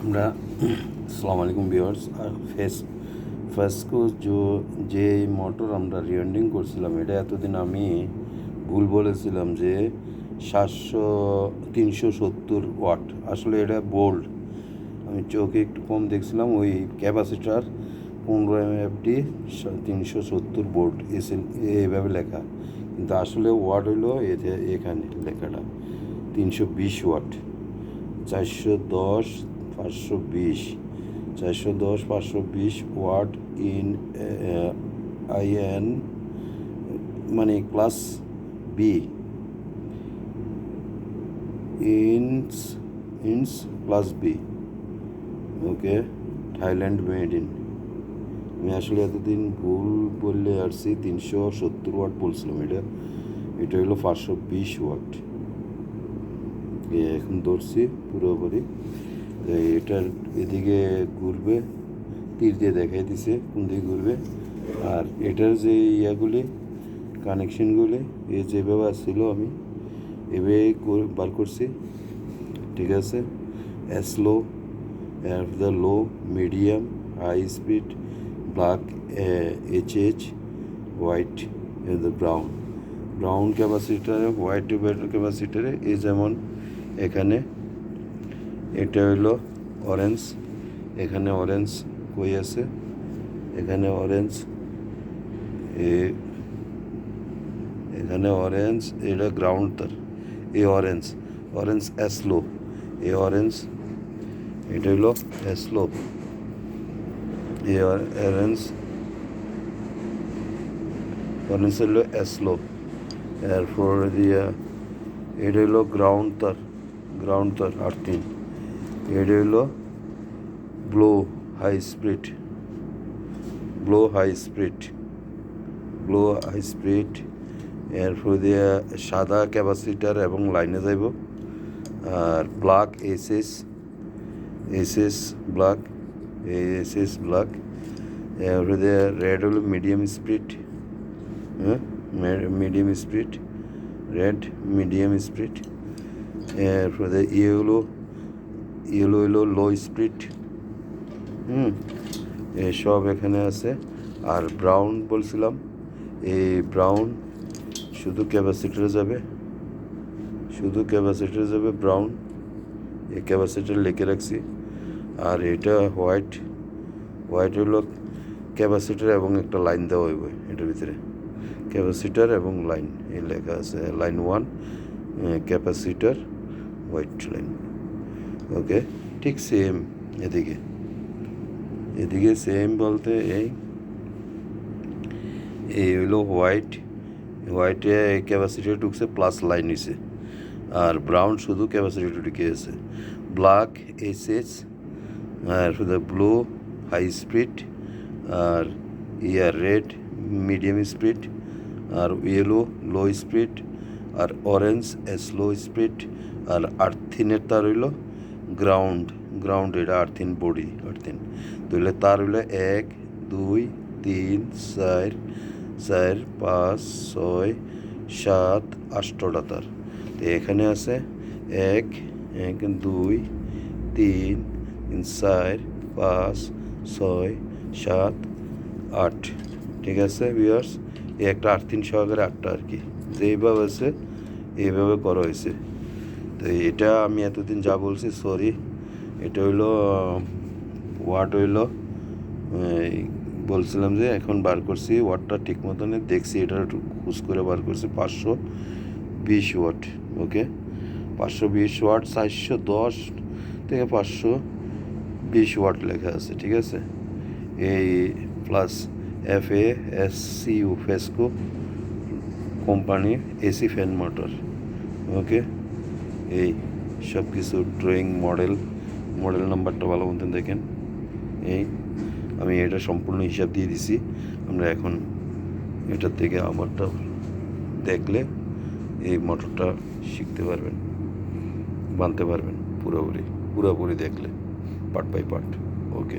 আমরা আসসালামু আলাইকুম ভিউয়ার্স। আর ফেসকো যে মোটর আমরা রিওয়ার্ডিং করছিলাম, এটা এতদিন আমি ভুল বলেছিলাম যে 370 ওয়াট। আসলে এটা বোল্ড, আমি চোখে একটু কম দেখছিলাম। ওই ক্যাপাসিটার 15 mAh 370 ভোল্ট এসএল এইভাবে লেখা, কিন্তু আসলে ওয়াট হইলো এখানে লেখাটা 320 ওয়াট। 410 520 410 520 ওয়াট ইন আইএন, মানে ক্লাস বি, ইনস ইনস class B. Okay, Thailand made in. আমি আসলে এতদিন ভুল বললে আসছি, 370 ওয়াট বলছিলাম। এটা হলো 520 ওয়াট। এখন ধরছি পুরোপুরি। এটার এদিকে ঘুরবে, তীর দিয়ে দেখাই দিছে কোন দিকে ঘুরবে। আর এটার যে ইয়াগুলি, কানেকশনগুলি যেভাবে আসছিল আমি এভাবে বার করছি, ঠিক আছে। Slow, the low, medium, high speed, black, H, white, the brown ক্যাপাসিটারে, হোয়াইট ক্যাপাসিটারে। এই যেমন এখানে এটা হইলো অরেঞ্জ, এখানে অরেঞ্জ কই আছে, এখানে অরেঞ্জ, এখানে অরেঞ্জ, এটা গ্রাউন্ড তার। এই অরেঞ্জ স্লো, এই অরেঞ্জ, এটা হইলো স্লো, এই অরেঞ্জ হইলো স্লো। এরপর দিয়া এটা হইলো গ্রাউন্ড তার আর্থিন। এটা হইলো ব্লো হাই স্পিড। এরপর দিয়ে সাদা ক্যাপাসিটার এবং লাইনে যাইব। আর ব্ল্যাক ব্ল্যাক, এরপর দিয়ে রেড হলো মিডিয়াম স্পিড, মিডিয়াম স্পিড। এরপর দিয়ে ইয়েলো হইলো লো স্পিড। এসব এখানে আছে। আর ব্রাউন বলছিলাম, এই ব্রাউন শুধু ক্যাপাসিটারে যাবে, ব্রাউন। এই ক্যাপাসিটার লিখে রাখছি। আর এটা হোয়াইট হইলো ক্যাপাসিটার এবং একটা লাইন দেওয়া হইব এটার ভিতরে, ক্যাপাসিটার এবং লাইন, এই লেখা আছে লাইন 1 ক্যাপাসিটার, হোয়াইট লাইন। ওকে, ঠিক সেম এদিকে সেম বলতে এই হইলো হোয়াইটে ক্যাপাসিটার ঢুকছে, প্লাস লাইন হয়েছে। আর ব্রাউন শুধু ক্যাপাসিটার ঢুকে আছে। ব্ল্যাক এইচ, আর ব্লু হাই স্পিড, আর রেড মিডিয়াম স্পিড, আর ইয়েলো লো স্পিড, আর অরেঞ্জ স্লো স্পিড। আর আর্থিনের তার হইল গ্রাউন্ড, এটা আর্থিন বডি, তাহলে তার হইলো 1 2 3 4 5 6 7 8টা তার। তো এখানে আছে 1 2 3 4 5 6 7 8। ঠিক আছে ভিউয়ার্স, এই একটা আর্থিন সহকারে 8টা আর কি, যেইভাবে আছে এইভাবে করা হয়েছে। তো এটা আমি এতদিন যা বলছি সরি। এটা হইলো ওয়াট হইলো, বলছিলাম যে এখন বার করছি ওয়াটটা ঠিক মতন দেখছি, এটা একটু খুশ করে বার করছি 520 ওয়াট। ওকে, 520 ওয়াট, 410 থেকে 520 ওয়াট লেখা আছে, ঠিক আছে। এই প্লাস FASCU ফেসকো কোম্পানির এসি ফ্যান মোটর। ওকে, এই সব কিছু ড্রয়িং মডেল নাম্বারটা ভালো মতন দেখেন। এই আমি এটা সম্পূর্ণ হিসাব দিয়ে দিছি। আমরা এখন এটার থেকে আমারটা দেখলে এই মোটরটা শিখতে পারবেন, বানতে পারবেন পুরোপুরি দেখলে, পার্ট বাই পার্ট। ওকে।